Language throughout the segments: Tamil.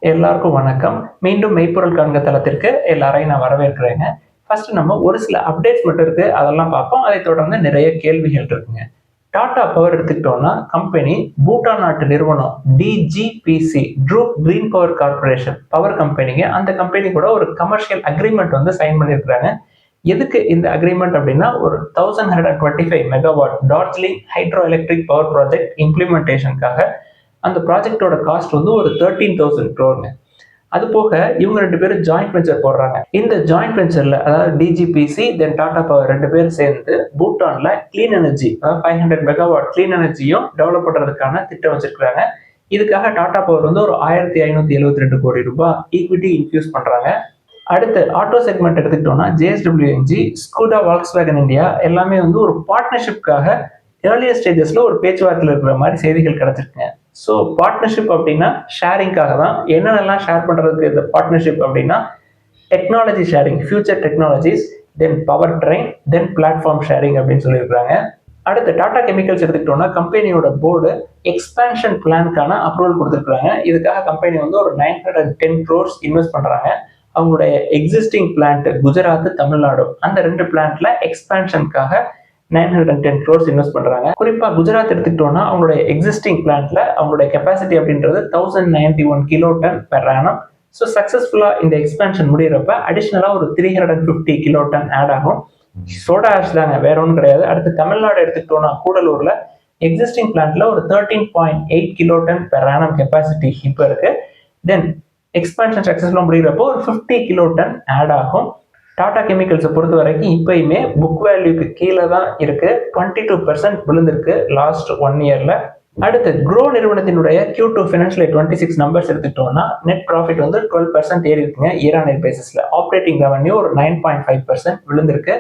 எல்லாருக்கும் வணக்கம். மீண்டும் மெய்ப்பொருள் காண்க தளத்திற்கு எல்லாரையும் நான் வரவேற்கிறேங்க. ஃபர்ஸ்ட் நம்ம ஒரு சில அப்டேட்ஸ் மட்டும் இருக்கு. அதெல்லாம் பார்ப்போம். அதைத் தொடர்ந்து நிறைய கேள்விகள் இருக்குங்க. டாடா பவர் எடுத்துக்கிட்டோம்னா கம்பெனி பூட்டான் நாட்டு நிறுவனம் DGPC Druk green power corporation power கம்பெனிங்க. அந்த கம்பெனி கூட ஒரு கமர்ஷியல் அக்ரிமெண்ட் வந்து சைன் பண்ணியிருக்கிறாங்க. எதுக்கு இந்த அக்ரிமெண்ட் அப்படின்னா ஒரு 1125 megawatt Darjeeling hydro electric power project இம்ப்ளிமெண்டேஷனுக்காக அந்த ப்ராஜெக்டோட காஸ்ட் வந்து ஒரு 13,000 crore. அது போக இவங்க ரெண்டு பேரும் ஜாயிண்ட் வெஞ்சர் போடுறாங்க. இந்த ஜாயிண்ட் வெஞ்சர்ல அதாவது டிஜிபிசி தென் டாடா பவர் ரெண்டு பேரும் சேர்ந்து பூட்டான்ல கிளீன் எனர்ஜி அதாவது 500 மெகாவாட் கிளீன் எனர்ஜியும் டெவலப் பண்றதுக்கான திட்டம் வச்சிருக்காங்க. இதுக்காக டாடா பவர் வந்து ஒரு 1572 கோடி ரூபாய் ஈக்விட்டி இன்ஃபியூஸ் பண்றாங்க. அடுத்து ஆட்டோ செக்மெண்ட் எடுத்துக்கிட்டோம்னா ஜேஎஸ்டபிள்யூஎன்ஜி ஸ்கூடா வால்க்ஸ்வேகன் இந்தியா எல்லாமே வந்து ஒரு பார்ட்னர்ஷிப்காக ஏர்லியர் ஸ்டேஜஸ்ல ஒரு பேச்சுவார்த்தையில் இருக்கிற மாதிரி செய்திகள் கிடைச்சிருக்குங்க. ஸோ பார்ட்னர்ஷிப் அப்படின்னா ஷேரிங்காக தான். என்னென்னலாம் ஷேர் பண்றதுக்கு இந்த பார்ட்னர்ஷிப் அப்படின்னா technology sharing, future technologies, then power train, then platform sharing அப்படின்னு சொல்லியிருக்காங்க. அடுத்து டாடா கெமிக்கல்ஸ் எடுத்துக்கிட்டோம்னா கம்பெனியோட போர்டு எக்ஸ்பான்ஷன் பிளானுக்கான அப்ரூவல் கொடுத்துருக்காங்க. இதுக்காக கம்பெனி வந்து ஒரு 910 crores இன்வெஸ்ட் பண்றாங்க. அவங்களுடைய எக்ஸிஸ்டிங் பிளான்ட் குஜராத், தமிழ்நாடு அந்த ரெண்டு பிளான்ட்ல எக்ஸ்பான்ஷனுக்காக 910 crores இன்வெஸ்ட் பண்றாங்க. குறிப்பா குஜராத் எடுத்துக்கிட்டோம்னா அவங்களுடைய எக்ஸிஸ்டிங் பிளான்ட்ல அவங்களுடைய கெப்பாசிட்டி அப்படின்றது 1091 கிலோடன் பெர் ஆனம். ஸோ சக்சஸ்ஃபுல்லா இந்த எக்ஸ்பான்ஷன் முடிகிறப்ப அடிஷனலா ஒரு 350 கிலோடன் ஆட் ஆகும். சோடா ஆஷ் தாங்க, வேற ஒன்றும் கிடையாது. அடுத்து தமிழ்நாடு எடுத்துக்கிட்டோம்னா கூடலூர்ல எக்ஸிஸ்டிங் பிளான்ட்ல ஒரு 13.8 கிலோடன் பெர் ஆனம் கெப்பாசிட்டி இப்போ இருக்கு. தென் எக்ஸ்பான்ஷன் சக்சஸ்ஃபுல்லா முடிகிறப்போ ஒரு 50 கிலோடன் ஆட் ஆகும். டாடா கெமிக்கல்ஸை பொறுத்த வரைக்கும் இப்பயுமே புக் வேல்யூக்கு கீழே தான் இருக்கு. 22% விழுந்திருக்கு லாஸ்ட் 1 yearல. அடுத்து க்ரோ நிறுவனத்தினுடைய Q2 financial year 26 நம்பர்ஸ் எடுத்துக்கிட்டோம்னா நெட் ப்ராஃபிட் வந்து 12% ஏறி இருக்குங்க இயர் ஆன் இயர் பேசிஸ்ல. ஆப்ரேட்டிங் ரெவன்யூ ஒரு 9.5% விழுந்திருக்கு.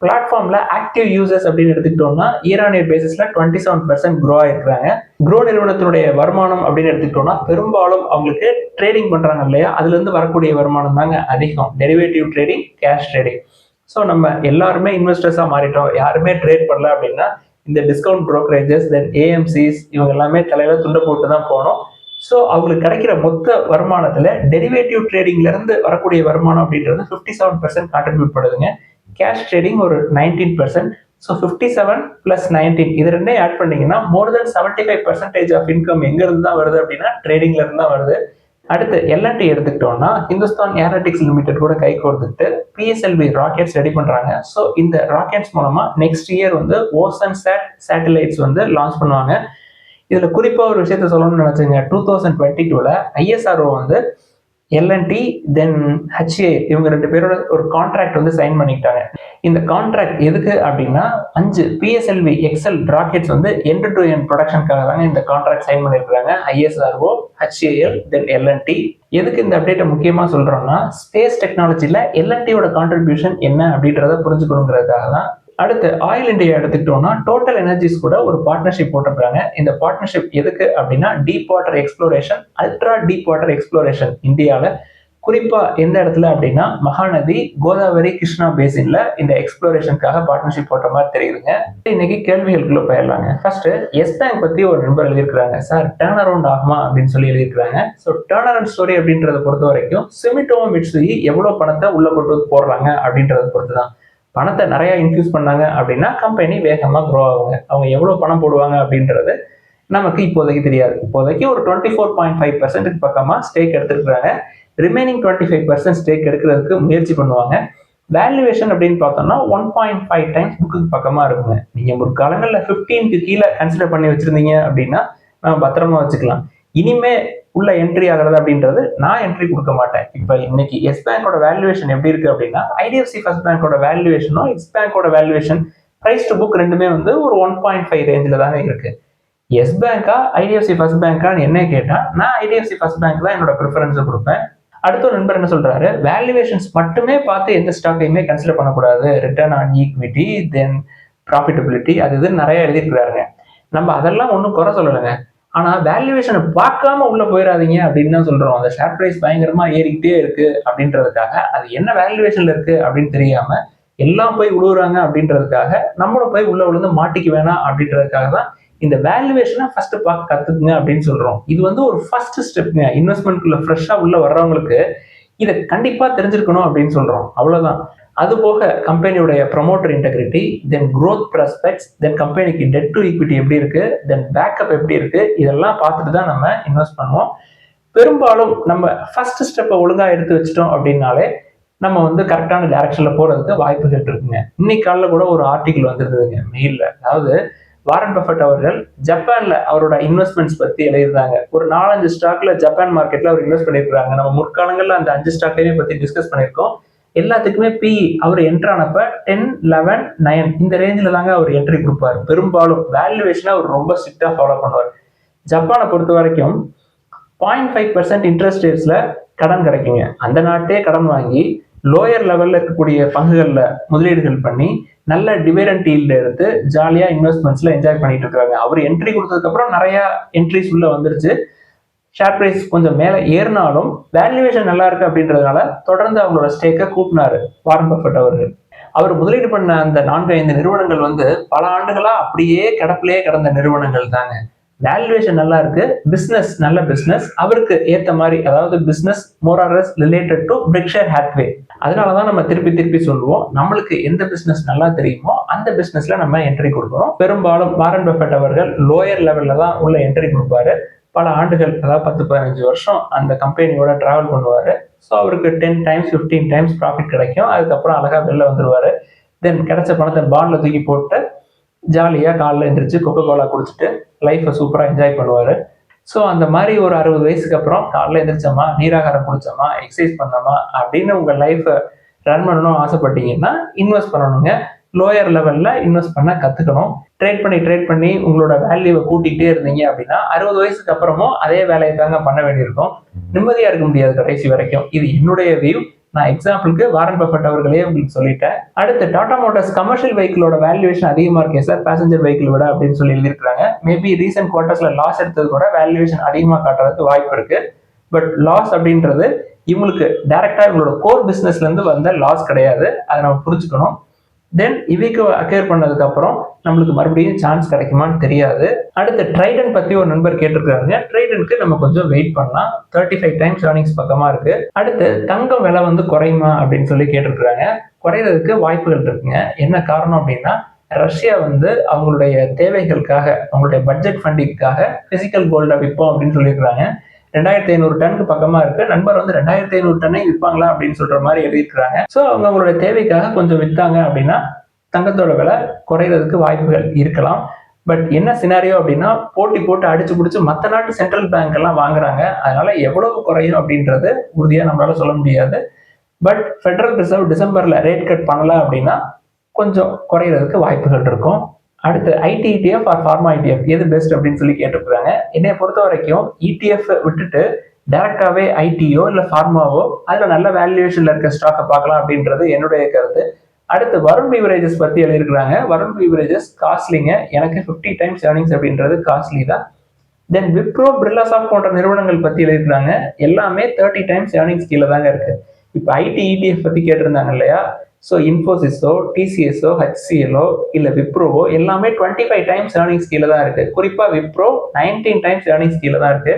பிளாட்ஃபார்ம்ல ஆக்டிவ் யூசர்ஸ் அப்படின்னு எடுத்துக்கிட்டோம்னா இயர் ஆன் இயர் பேசிஸ்ல 27% க்ரோ ஆயிருக்காங்க. க்ரோ நிறுவனத்தினுடைய வருமானம் அப்படின்னு எடுத்துக்கிட்டோம்னா பெரும்பாலும் அவங்களுக்கு ட்ரேடிங் பண்றாங்க இல்லையா, அதுல இருந்து வரக்கூடிய வருமானம் தாங்க அதிகம். Derivative trading, cash trading. So நம்ம எல்லாருமே இன்வெஸ்டர்ஸா மாறிட்டோம். யாருமே ட்ரேட் பண்ணல அப்படின்னா இந்த டிஸ்கவுண்ட் புரோக்கரேஜஸ் தென் ஏஎம்சிஸ் இவங்க எல்லாமே தலையில துண்டை போட்டு தான் போனோம். ஸோ அவங்களுக்கு கிடைக்கிற மொத்த வருமானத்துல டெரிவேட்டிவ் ட்ரேடிங்ல இருந்து வரக்கூடிய வருமானம் அப்படின்றது 57% கான்ட்ரிபியூட் பண்ணுதுங்க. கேஷ் ட்ரேடிங் ஒரு 19%. ஸோ 57 + 19 இது ரெண்டே ஆட் பண்ணீங்கன்னா மோர் தென் 75% ஆஃப் இன்கம் எங்க இருந்து தான் வருது அப்படின்னா ட்ரேடிங்ல இருந்து தான் வருது. அடுத்து எல்என்டி எடுத்துக்கிட்டோம்னா ஹிந்துஸ்தான் ஏரோநாட்டிக்ஸ் லிமிடெட் கூட கை கோர்த்துட்டு பிஎஸ்எல்வி ராக்கெட்ஸ் ரெடி பண்றாங்க. ஸோ இந்த ராக்கெட்ஸ் மூலமா நெக்ஸ்ட் இயர் வந்து ஓசன் சேட்டலைட்ஸ் வந்து லான்ச் பண்ணுவாங்க. இதுல குறிப்பா ஒரு விஷயத்த சொல்லணும்னு நினைச்சேங்க. 2022ல ஐஎஸ்ஆர்ஓ வந்து எல்என்டி தென் ஹெச்ஏ இவங்க ரெண்டு பேரோட ஒரு கான்ட்ராக்ட் வந்து சைன் பண்ணிக்கிட்டாங்க. இந்த கான்ட்ராக்ட் எதுக்கு அப்படின்னா 5 பிஎஸ்எல்வி எக்ஸல் ராக்கெட்ஸ் வந்து எண்ட் டு எண்ட் ப்ரொடக்ஷனுக்காக தாங்க இந்த கான்ட்ராக்ட் சைன் பண்ணியிருக்காங்க ஐஎஸ்ஆர்ஓ, ஹெச்ஏஎல் தென் எல்என்டி. எதுக்கு இந்த அப்டேட்டை முக்கியமா சொல்றோம்னா ஸ்பேஸ் டெக்னாலஜில எல்என்டியோட கான்ட்ரிபியூஷன் என்ன அப்படின்றத புரிஞ்சுக்கணுங்கிறதுக்காக தான். அடுத்து ஆயில் இந்தியா எடுத்துக்கிட்டோம்னா டோட்டல் எனர்ஜிஸ் கூட ஒரு பார்ட்னர்ஷிப் போட்டிருக்காங்க. இந்த பார்ட்னர்ஷிப் எதுக்கு அப்படின்னா deep water exploration, ultra deep water exploration இந்தியாவில் குறிப்பா எந்த இடத்துல அப்படின்னா மகாநதி, கோதாவரி, கிருஷ்ணா பேசின்ல இந்த எக்ஸ்ப்ளோரேஷனுக்காக பார்ட்னர்ஷிப் போட்ட மாதிரி தெரியுதுங்க. இன்னைக்கு கேள்விகளுக்குள்ள போயிடலாங்க. ஃபர்ஸ்ட் எஸ் பேங்க் பத்தி ஒரு நண்பர் எழுதியிருக்காங்க. சார் டர்ன் அரௌண்ட் ஆகுமா அப்படின்னு சொல்லி எழுதியிருக்காங்க. ஸோ டர்ன் அரௌண்ட் ஸ்டோரி அப்படின்றத பொறுத்த வரைக்கும் சுமிட்டோமோ மிட்சுபிஷி எவ்வளவு பணத்தை உள்ள கொண்டு வந்து போடுறாங்க அப்படின்றத பொறுத்து தான். பணத்தை நிறைய இன்ஃபியூஸ் பண்ணாங்க அப்படின்னா கம்பெனி வேகமா க்ரோ ஆகுங்க. அவங்க எவ்வளவு பணம் போடுவாங்க அப்படின்றது நமக்கு இப்போதைக்கு தெரியாது. இப்போதைக்கு ஒரு 24.5% பக்கமா ஸ்டேக் எடுத்துருக்காங்க. ரிமைனிங் 25% ஸ்டேக் எடுக்கிறதுக்கு முயற்சி பண்ணுவாங்க. வேல்யூவேஷன் அப்படின்னு பார்த்தோம்னா 1.5 times புக்கு பக்கமா இருக்குங்க. நீங்க முற்காலங்கள்ல 15க்கு கீழே கன்சிடர் பண்ணி வச்சிருந்தீங்க அப்படின்னா நம்ம பத்திரமா வச்சுக்கலாம். இனிமே உள்ள என்ட்ரி ஆகிறது அப்படின்றது நான் என்ட்ரி கொடுக்க மாட்டேன். இப்ப இன்னைக்கு எஸ் பேங்கோட வேல்யூவேஷன் எப்படி இருக்கு அப்படின்னா ஐடிஎஃப்சி ஃபர்ஸ்ட் பேங்கோட வேல்யூவேஷனும் எஸ் பேங்கோட வேல்யூவேஷன் பிரைஸ் டு புக் ரெண்டுமே வந்து ஒரு 1.5 ரேஞ்சில் தானே இருக்கு. எஸ் பேங்கா ஐடிஎஃப்சி ஃபர்ஸ்ட் பேங்கான்னு என்ன கேட்டா நான் ஐடிஎஃப்சி ஃபர்ஸ்ட் பேங்க் தான் என்னோட ப்ரிஃபரன்ஸை கொடுப்பேன். அடுத்த ஒரு நண்பர் என்ன சொல்றாரு, வேல்யூவேஷன்ஸ் மட்டுமே பார்த்து எந்த ஸ்டாக்கையுமே கன்சிடர் பண்ணக்கூடாது, return on equity then profitability அது இதுன்னு நிறைய எழுதிருக்கிறாருங்க. நம்ம அதெல்லாம் ஒன்றும் குறை சொல்லலைங்க. ஆனா வேல்யூவேஷனை பார்க்காம உள்ள போயிடாதீங்க அப்படின்னு தான் சொல்றோம். அந்த ஷேர் பிரைஸ் பயங்கரமா ஏறிக்கிட்டே இருக்கு அப்படின்றதுக்காக அது என்ன வேல்யூவேஷன்ல இருக்கு அப்படின்னு தெரியாம எல்லாம் போய் விழுவுறாங்க அப்படின்றதுக்காக நம்மளும் போய் உள்ள விழுந்து மாட்டிக்க வேணாம் அப்படின்றதுக்காக தான் இந்த வேல்யூவேஷனை ஃபர்ஸ்ட் பார்க்க கத்துக்குங்க அப்படின்னு சொல்றோம். இது வந்து ஒரு ஃபர்ஸ்ட் ஸ்டெப்ங்க. இன்வெஸ்ட்மெண்ட்குள்ள ஃப்ரெஷ்ஷா உள்ள வர்றவங்களுக்கு இதை கண்டிப்பா தெரிஞ்சிருக்கணும் அப்படின்னு சொல்றோம். அவ்வளவுதான். அது போக கம்பெனியுடைய ப்ரொமோட்டர் இன்டெகிரிட்டி, தென் growth prospects, தென் கம்பெனிக்கு டெட் டு ஈக்விட்டி எப்படி இருக்கு, தென் பேக்கப் எப்படி இருக்கு, இதெல்லாம் பார்த்துட்டு தான் நம்ம இன்வெஸ்ட் பண்ணுவோம். பெரும்பாலும் நம்ம ஃபர்ஸ்ட் ஸ்டெப்பை ஒழுங்கா எடுத்து வச்சிட்டோம் அப்படின்னாலே நம்ம வந்து கரெக்டான டைரக்ஷன்ல போறதுக்கு வாய்ப்புகள் இருக்குங்க. இன்னைக்கு காலைல கூட ஒரு ஆர்டிகிள் வந்திருந்ததுங்க மெயில்ல. அதாவது வாரன் பஃபெட் அவர்கள் ஜப்பான்ல அவரோட இன்வெஸ்ட்மெண்ட்ஸ் பத்தி எழுதியிருந்தாங்க. ஒரு 4-5 ஸ்டாக்ல ஜப்பான் மார்க்கெட்ல அவர் இன்வெஸ்ட் பண்ணியிருக்காங்க. நம்ம முற்காலங்கள்ல அந்த 5 ஸ்டாக்கையுமே பத்தி டிஸ்கஸ் பண்ணியிருக்கோம். எல்லாத்துக்குமே பிஇ அவர் என்ட்ரு ஆனப்ப 10, 11, 9 இந்த ரேஞ்சில் தாங்க அவர் என்ட்ரி கொடுப்பாரு. பெரும்பாலும் வேல்யூவேஷனை அவர் ரொம்ப ஸ்ட்ரிக்டா ஃபாலோ பண்ணுவார். ஜப்பானை பொறுத்த வரைக்கும் 0.5% இன்ட்ரெஸ்ட் ரேட்ஸ்ல கடன் கிடைக்குங்க. அந்த நாட்டே கடன் வாங்கி லோயர் லெவல்ல இருக்கக்கூடிய பங்குகள்ல முதலீடுகள் பண்ணி நல்ல டிவிடெண்ட் ஈல்ட் எடுத்து ஜாலியா இன்வெஸ்ட்மெண்ட்ஸ்ல என்ஜாய் பண்ணிட்டு இருக்காங்க. அவர் என்ட்ரி கொடுத்ததுக்கு அப்புறம் நிறைய என்ட்ரிஸ் உள்ள வந்துருச்சு. ஷேர் பிரைஸ் கொஞ்சம் மேலே ஏறினாலும் வேல்யூவேஷன் நல்லா இருக்கு அப்படின்றதுனால தொடர்ந்து அவங்களோட ஸ்டேக்கை கூட்டினாரு வாரன் பஃபெட் அவர்கள். அவர் முதலீடு பண்ண அந்த 4-5 நிறுவனங்கள் வந்து பல ஆண்டுகளா அப்படியே கிடப்பிலேயே கிடந்த நிறுவனங்கள் தாங்க. வேல்யூவேஷன் நல்லா இருக்கு, பிசினஸ் நல்ல பிசினஸ், அவருக்கு ஏத்த மாதிரி, அதாவது பிசினஸ் மோராரஸ் ரிலேட்டட் டு பெர்க்ஷைர் ஹாத்வே. அதனாலதான் நம்ம திருப்பி திருப்பி சொல்லுவோம், நம்மளுக்கு எந்த பிசினஸ் நல்லா தெரியுமோ அந்த பிசினஸ்ல நம்ம என்ட்ரி கொடுக்கணும். பெரும்பாலும் வாரன் பஃபெட் அவர்கள் லோயர் லெவல்ல தான் உள்ள என்ட்ரி கொடுப்பாரு. பல ஆண்டுகள், அதாவது 10-15 வருஷம் அந்த கம்பெனியோட டிராவல் பண்ணுவாரு. ஸோ அவருக்கு 10 times 15 times ப்ராஃபிட் கிடைக்கும். அதுக்கப்புறம் அழகா வெளில வந்துருவாரு. தென் கிடைச்ச பணத்தை பாண்ட்ல தூக்கி போட்டு ஜாலியா காலைல எந்திரிச்சு கொக்கோ கோலா குடிச்சிட்டு லைஃப்பை சூப்பரா என்ஜாய் பண்ணுவாரு. ஸோ அந்த மாதிரி ஒரு 60 வயசுக்கு அப்புறம் காலைல எந்திரிச்சோமா, நீராகாரம் குடிச்சோமா, எக்ஸசைஸ் பண்ணோமா அப்படின்னு உங்க லைஃப்பை ரன் பண்ணணும் ஆசைப்பட்டீங்கன்னா இன்வெஸ்ட் பண்ணணுங்க. லோயர் லெவல்ல இன்வெஸ்ட் பண்ண கத்துக்கணும். ட்ரேட் பண்ணி உங்களோட வேல்யூவை கூட்டிகிட்டே இருந்தீங்க அப்படின்னா 60 வயசுக்கு அப்புறமும் அதே வேலையை தாங்க பண்ண வேண்டியிருக்கும். நிம்மதியா இருக்க முடியாது கடைசி வரைக்கும். இது என்னுடைய வியூ. நான் எக்ஸாம்பிளுக்கு வாரன் பஃபெட் அவர்களே உங்களுக்கு சொல்லிட்டேன். அடுத்து டாடா மோட்டார்ஸ் கமர்ஷியல் வெஹிக்கிளோட வேல்யூவேஷன் அதிகமா இருக்கே சார் பேசஞ்சர் வெஹிக்கிள் விட அப்படின்னு சொல்லி எழுதியிருக்காங்க. மேபி ரீசென்ட் குவார்டர்ஸ்ல லாஸ் எடுத்தது கூட வேல்யூவேஷன் அதிகமா காட்டுறதுக்கு வாய்ப்பு இருக்கு. பட் லாஸ் அப்படின்றது இவங்களுக்கு டைரக்டா இவங்களோட கோர் பிசினஸ்ல இருந்து வந்த லாஸ் கிடையாது. அதை நம்ம புரிஞ்சுக்கணும். தென் இவைக்கு அக்யர் பண்ணதுக்கு அப்புறம் நம்மளுக்கு மறுபடியும் சான்ஸ் கிடைக்குமான்னு தெரியாது. அடுத்து ட்ரைடன் பத்தி ஒரு நண்பர் கேட்டிருக்காங்க. ட்ரைடனுக்கு நம்ம கொஞ்சம் வெயிட் பண்ணலாம். 35 times earnings பக்கமா இருக்கு. அடுத்து தங்கம் விலை வந்து குறையுமா அப்படின்னு சொல்லி கேட்டிருக்காங்க. குறையிறதுக்கு வாய்ப்புகள் இருக்குங்க. என்ன காரணம் அப்படின்னா, ரஷ்யா வந்து அவங்களுடைய தேவைகளுக்காக, அவங்களுடைய பட்ஜெட் ஃபண்டிங்காக பிசிக்கல் கோல்டை விற்போம் அப்படின்னு சொல்லியிருக்காங்க. 2500 டனுக்கு பக்கமா இருக்கு. நண்பர் வந்து 2500 டன்னை விற்பாங்களா அப்படின்னு சொல்ற மாதிரி எழுதியிருக்காங்க. ஸோ அவங்களுடைய தேவைக்காக கொஞ்சம் வித்தாங்க அப்படின்னா தங்கத்தோட விலை குறையிறதுக்கு வாய்ப்புகள் இருக்கலாம். பட் என்ன சினாரியோ அப்படின்னா, போட்டி போட்டு அடிச்சு பிடிச்சு மற்ற நாட்டு சென்ட்ரல் பேங்க் எல்லாம் வாங்குறாங்க. அதனால எவ்வளவு குறையும் அப்படின்றது உறுதியா நம்மளால சொல்ல முடியாது. பட் ஃபெடரல் ரிசர்வ் டிசம்பர்ல ரேட் கட் பண்ணல அப்படின்னா கொஞ்சம் குறையிறதுக்கு வாய்ப்புகள் இருக்கும். அடுத்து IT ETF or pharma ETF எது பெஸ்ட் அப்படின்னு சொல்லி கேட்டுருக்காங்க. என்னைய பொறுத்த வரைக்கும் ETF விட்டுட்டு டைரக்டாவே ஐடியோ இல்லை ஃபார்மாவோ அதுல நல்ல வேல்யூவேஷன்ல இருக்க ஸ்டாக்கை பார்க்கலாம் அப்படின்றது என்னுடைய கருத்து. அடுத்து வருண் பீவரேஜஸ் பத்தி எழுதியிருக்கிறாங்க. வருண் பீவரேஜஸ் காஸ்ட்லிங்க. எனக்கு 50 times earnings அப்படின்றது காஸ்ட்லி தான். தென் விப்ரோ, பிர்லாசாஃப்ட் போன்ற நிறுவனங்கள் பத்தி எழுதியிருக்காங்க. எல்லாமே 30 times earnings கீழே தாங்க இருக்கு. இப்போ ஐடி ETF பத்தி கேட்டிருந்தாங்க இல்லையா? ஸோ இன்ஃபோசிஸோ, டிசிஎஸோ, ஹெச்சிஎலோ இல்லை விப்ரோவோ எல்லாமே 25 times earnings கீழே தான் இருக்கு. குறிப்பா விப்ரோ 19 times earnings கீழே தான் இருக்கு.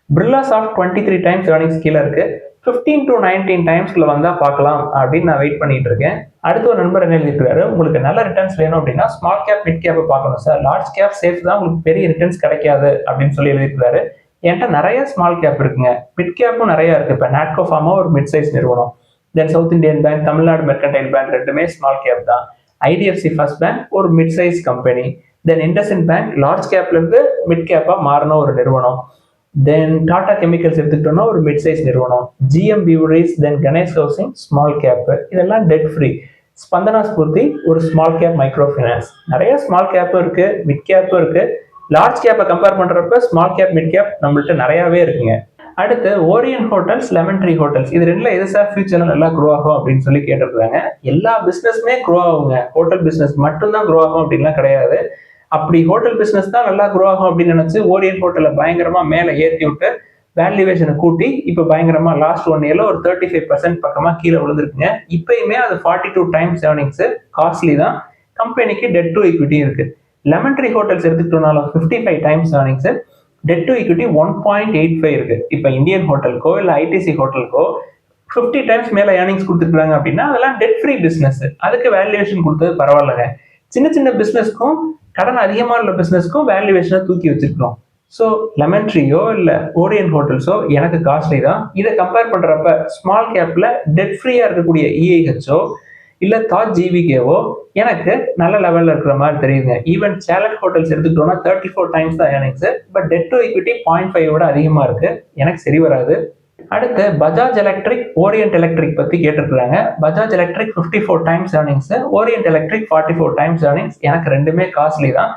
பிர்லாசாஃப்ட் 23 times earnings கீழே இருக்கு. 15 to 19 timesல வந்தா பார்க்கலாம் அப்படின்னு நான் வெயிட் பண்ணிட்டு இருக்கேன். அடுத்த ஒரு நண்பர் என்ன எழுதிருக்காரு, உங்களுக்கு நல்ல ரிட்டர்ன்ஸ் வேணும் அப்படின்னா ஸ்மால் கேப் மிட் கேப்பை பார்க்கணும் சார், லார்ஜ் கேப் சேஃப் தான், உங்களுக்கு பெரிய ரிட்டர்ன்ஸ் கிடைக்காது அப்படின்னு சொல்லி எழுதிருக்காரு. என்கிட்ட நிறைய ஸ்மால் கேப் இருக்குங்க, மிட் கேப்பும் நிறைய இருக்கு. இப்போ நாட்கோ ஃபார்மா ஒரு மிட் சைஸ் நிறுவனம், then south Indian bank, Tamil Nadu mercantile bank ரெண்டுமே ஸ்மால் கேப் தான். ஐடிஎஃப்சி ஃபர்ஸ்ட் பேங்க் ஒரு mid size company. Then IndusInd bank large கேப்ல இருந்து மிட் கேப்பா மாறின ஒரு நிறுவனம். தென் டாடா கெமிக்கல்ஸ் எடுத்துக்கிட்டோம்னா ஒரு மிட் சைஸ் நிறுவனம். ஜிஎம் பியூரிஸ், தென் கணேஷ் ஹவுசிங் ஸ்மால் கேப், இதெல்லாம் டெட் ஃப்ரீ. ஸ்பந்தனா ஸ்பூர்த்தி ஒரு ஸ்மால் கேப் மைக்ரோ ஃபைனான்ஸ். நிறைய ஸ்மால் கேப்பும் இருக்கு, மிட் கேப்பும் இருக்கு. லார்ஜ் கேப்பை கம்பேர் பண்றப்ப ஸ்மால் கேப், மிட் கேப் நம்மள்ட்ட நிறையவே இருக்குங்க. அடுத்து ஓரியன் ஹோட்டல்ஸ், லெமன் ட்ரீ ஹோட்டல்ஸ், இது ரெண்டுல எது சார் ஃபியூச்சர்ல நல்லா க்ரோ ஆகும் அப்படின்னு சொல்லி கேட்டிருக்காங்க. எல்லா பிசினஸ்மே க்ரோ ஆகுங்க, ஹோட்டல் பிசினஸ் மட்டும்தான் க்ரோ ஆகும் அப்படின்லாம் கிடையாது. அப்படி ஹோட்டல் பிசினஸ் தான் நல்லா க்ரோ ஆகும் அப்படின்னு நினைச்சு ஓரியன் ஹோட்டலை பயங்கரமா மேலே ஏற்றி விட்டு வேல்யூவேஷனை கூட்டி இப்போ பயங்கரமா லாஸ்ட் 1 yearல ஒரு 35% பக்கமா கீழே விழுந்திருக்குங்க. இப்பயுமே அது 42 times earnings, காஸ்ட்லி தான். கம்பெனிக்கு டெட் டு ஈக்விட்டி இருக்கு. லெமன் ட்ரீ ஹோட்டல்ஸ் எடுத்துக்கிட்டோம்னாலும் 55 times earnings, debt to equity 1.85 இருக்கு. இப்போ இந்தியன் ஹோட்டலுக்கோ இல்லை ஐடிசி ஹோட்டலுக்கோ 50 டைம்ஸ் மேலே ஏர்னிங்ஸ் கொடுத்துருக்காங்க அப்படின்னா அதெல்லாம் டெட் ஃப்ரீ பிஸ்னஸ். அதுக்கு வேல்யூவேஷன் கொடுத்தது பரவாயில்லைங்க. சின்ன சின்ன பிஸ்னஸ்க்கும் கடன் அதிகமாக உள்ள பிஸ்னஸ்க்கும் வேல்யூவேஷனை தூக்கி வச்சிருக்கோம். ஸோ லெமன் ட்ரீயோ இல்லை ஓரியன் ஹோட்டல்ஸோ எனக்கு காஸ்ட்லி தான். இதை கம்பேர் பண்ணுறப்ப ஸ்மால் கேப்பில் டெட் ஃப்ரீயாக இருக்கக்கூடிய இஐஹெச்சோ இல்லை தாஜ் ஜிவிகேவோ எனக்கு நல்ல லெவலில் இருக்கிற மாதிரி தெரியுதுங்க. ஈவன் சேலட் ஹோட்டல்ஸ் எடுத்துக்கிட்டோம்னா 34 டைம்ஸ் தான் earnings, but debt to equity 0.5 விட அதிகமாக இருக்கு. எனக்கு சரி வராது. அடுத்து பஜாஜ் எலக்ட்ரிக், ஓரியன்ட் எலக்ட்ரிக் பற்றி கேட்டிருக்கிறாங்க. Bajaj Electric 54 times earnings, Orient Electric 44 times earnings. எனக்கு ரெண்டுமே காஸ்ட்லி தான்.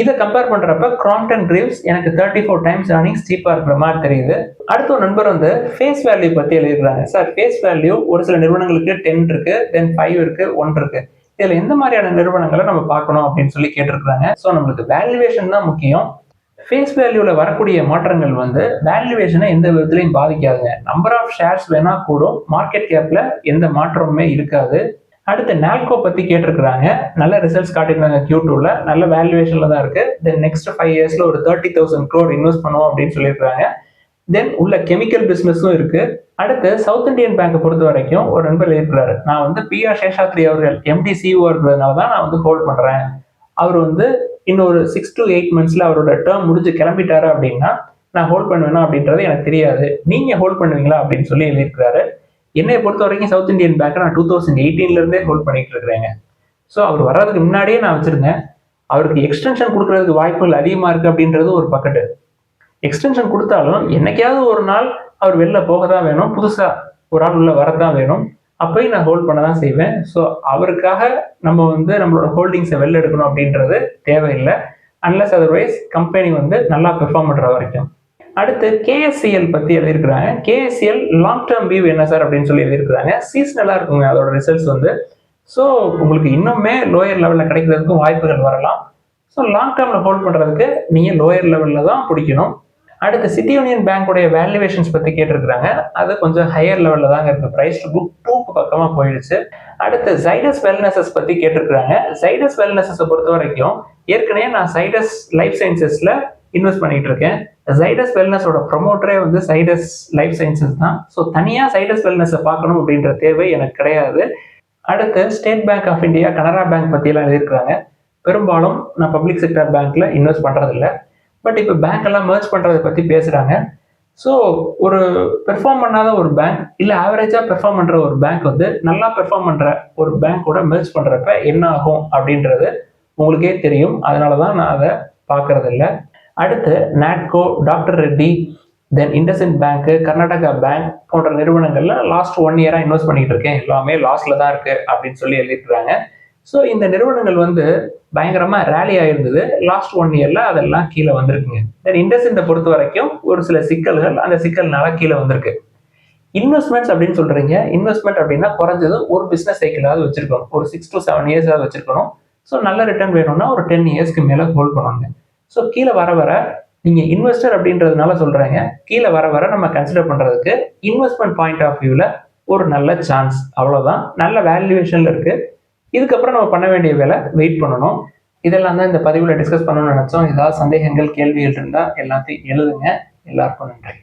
இதை கம்பேர் பண்றப்ப கிராம்ப்டன் கிரீவ்ஸ் எனக்கு 34 டைம்ஸ் ஏர்னிங்ஸ் சீப்பா இருக்கிற மாதிரி தெரியுது. அடுத்த ஒரு நண்பர் வந்து ஃபேஸ் வேல்யூ பத்தி எழுதிருக்காங்க. சார் ஃபேஸ் வேல்யூ ஒரு சில நிறுவனங்களுக்கு 10 இருக்கு, தென் 5 இருக்கு, 1 இருக்கு. இதுல எந்த மாதிரியான நிறுவனங்களை நம்ம பார்க்கணும் அப்படின்னு சொல்லி கேட்டிருக்காங்க. ஸோ நம்மளுக்கு வேல்யூவேஷன் தான் முக்கியம். ஃபேஸ் வேல்யூல வரக்கூடிய மாற்றங்கள் வந்து வேல்யூவேஷனை எந்த விதத்திலையும் பாதிக்காதுங்க. நம்பர் ஆஃப் ஷேர்ஸ் வேணா கூடும், மார்க்கெட் கேப்ல எந்த மாற்றமுமே இருக்காது. அடுத்து நால்கோ பத்தி கேட்டிருக்கிறாங்க. நல்ல ரிசல்ட்ஸ் காட்டியிருந்தாங்க Q2ல, நல்ல வேல்யூவேஷன்ல தான் இருக்கு. தென் நெக்ஸ்ட் 5 இயர்ஸ்ல ஒரு 30,000 crore இன்வெஸ்ட் பண்ணுவோம் அப்படின்னு சொல்லியிருக்காங்க. தென் உள்ள கெமிக்கல் பிசினஸும் இருக்கு. அடுத்து சவுத் இந்தியன் பேங்கை பொறுத்த வரைக்கும் ஒரு நண்பர் இருக்கிறாரு. நான் வந்து PR சேஷாத்ரி அவர்கள் MD CEO இருக்கிறதுனால தான் நான் வந்து ஹோல்ட் பண்றேன். அவர் வந்து இன்னொரு 6 to 8 monthsல அவரோட டேர்ம் முடிஞ்சு கிளம்பிட்டாரு அப்படின்னா நான் ஹோல்ட் பண்ணுவேனா அப்படின்றது எனக்கு தெரியாது. நீங்க ஹோல்ட் பண்ணுவீங்களா அப்படின்னு சொல்லி எழுதியிருக்கிறாரு. என்னை பொறுத்த வரைக்கும் சவுத் இந்தியன் பேங்க் நான் 2018ல இருந்தே ஹோல்ட் பண்ணிட்டு இருக்கிறேங்க. ஸோ அவர் வர்றதுக்கு முன்னாடியே நான் வச்சிருந்தேன். அவருக்கு எக்ஸ்டென்ஷன் கொடுக்கறதுக்கு வாய்ப்புகள் அதிகமா இருக்கு அப்படின்றது ஒரு பக்கெட்டு. எக்ஸ்டென்ஷன் கொடுத்தாலும் என்னைக்காவது ஒரு நாள் அவர் வெளில போக தான் வேணும், புதுசா ஒரு ஆள் உள்ள வரதான் வேணும். அப்பயும் நான் ஹோல்ட் பண்ண தான் செய்வேன். ஸோ அவருக்காக நம்ம வந்து நம்மளோட ஹோல்டிங்ஸை வெளில எடுக்கணும் அப்படின்றது தேவையில்லை. அன்லஸ் அதர்வைஸ் கம்பெனி வந்து நல்லா பெர்ஃபார்ம் பண்ற வரைக்கும். அடுத்து KSCL பத்தி எழுதியிருக்கிறாங்க. KSCL லாங் டேர்ம் வியூ என்ன சார் அப்படின்னு சொல்லி எழுதியிருக்கிறாங்க. சீசனலா இருக்குங்க அதோட ரிசல்ட்ஸ் வந்து. ஸோ உங்களுக்கு இன்னுமே லோயர் லெவலில் கிடைக்கிறதுக்கும் வாய்ப்புகள் வரலாம். ஸோ லாங் டேர்ம்ல ஹோல்ட் பண்றதுக்கு நீங்க லோயர் லெவலில் தான் பிடிக்கணும். அடுத்து சிட்டி யூனியன் பேங்கோடைய வேல்யூவேஷன்ஸ் பத்தி கேட்டிருக்கிறாங்க. அது கொஞ்சம் ஹையர் லெவலில் தாங்க இருக்கு. பிரைஸ் டு புக் 2க்கு பக்கமா போயிடுச்சு. அடுத்து ஜைடஸ் வெல்னஸஸ் பத்தி கேட்டிருக்கிறாங்க. ஜைடஸ் வெல்னஸஸை பொறுத்த வரைக்கும் ஏற்கனவே நான் சைடஸ் லைஃப் சயின்சஸ்ல இன்வெஸ்ட் பண்ணிட்டு இருக்கேன். ஜைடஸ் வெல்னஸோட ப்ரொமோட்டரே வந்து சைடஸ் லைஃப் சயின்சஸ் தான். ஸோ தனியாக சைடஸ் வெல்னஸை பார்க்கணும் அப்படின்ற தேவை எனக்கு கிடையாது. அடுத்து state bank of India, Canara bank பற்றியெல்லாம் எழுதியிருக்கிறாங்க. பெரும்பாலும் நான் பப்ளிக் செக்டர் பேங்க்ல இன்வெஸ்ட் பண்ணுறதில்ல. பட் இப்போ பேங்க் எல்லாம் மர்ஜ் பண்ணுறதை பற்றி பேசுகிறாங்க. ஸோ ஒரு பெர்ஃபார்ம் பண்ணாத ஒரு பேங்க் இல்லை ஆவரேஜாக பெர்ஃபார்ம் பண்ணுற ஒரு பேங்க் வந்து நல்லா பெர்ஃபார்ம் பண்ணுற ஒரு பேங்க்கோட மர்ஜ் பண்ணுறப்ப என்ன ஆகும் அப்படின்றது உங்களுக்கே தெரியும். அதனால தான் நான் அதை பார்க்கறதில்ல. அடுத்து நாட்கோ, டாக்டர் ரெட்டி, தென் இண்டஸ்இண்ட் பேங்க், கர்நாடகா பேங்க் போன்ற நிறுவனங்கள்ல லாஸ்ட் 1 இயரா இன்வெஸ்ட் பண்ணிட்டு இருக்கேன். எல்லாமே லாஸ்ல தான் இருக்கு அப்படின்னு சொல்லி எழுதியிருக்கிறாங்க. ஸோ இந்த நிறுவனங்கள் வந்து பயங்கரமா ரேலி ஆயிருந்தது. லாஸ்ட் 1 இயர்ல அதெல்லாம் கீழே வந்திருக்குங்க. தென் இண்டஸ்இண்டை பொறுத்த வரைக்கும் ஒரு சில சிக்கல்கள், அந்த சிக்கல்னால கீழே வந்திருக்கு. இன்வெஸ்ட்மெண்ட்ஸ் அப்படின்னு சொல்றீங்க. இன்வெஸ்ட்மெண்ட் அப்படின்னா குறைஞ்சது ஒரு பிசினஸ் சைக்கிளாவது வச்சிருக்கணும். ஒரு 6 to 7 years வச்சிருக்கணும். ஸோ நல்ல ரிட்டர்ன் வேணும்னா ஒரு 10 yearsக்கு மேல ஹோல்ட் பண்ணுவாங்க. ஸோ கீழே வர வர நீங்க இன்வெஸ்டர் அப்படின்றதுனால சொல்றேங்க, கீழே வர வர நம்ம கன்சிடர் பண்றதுக்கு இன்வெஸ்ட்மெண்ட் பாயிண்ட் ஆஃப் வியூல ஒரு நல்ல சான்ஸ். அவ்வளவுதான். நல்ல வேல்யூவேஷன்ல இருக்கு. இதுக்கப்புறம் நம்ம பண்ண வேண்டிய வேலை வெயிட் பண்ணணும். இதெல்லாம் தான் இந்த பதிவுல டிஸ்கஸ் பண்ணணும்னு நினைச்சோம். ஏதாவது சந்தேகங்கள், கேள்விகள் இருந்தா எல்லாத்தையும் எழுதுங்க. எல்லாருக்கும் நன்றி.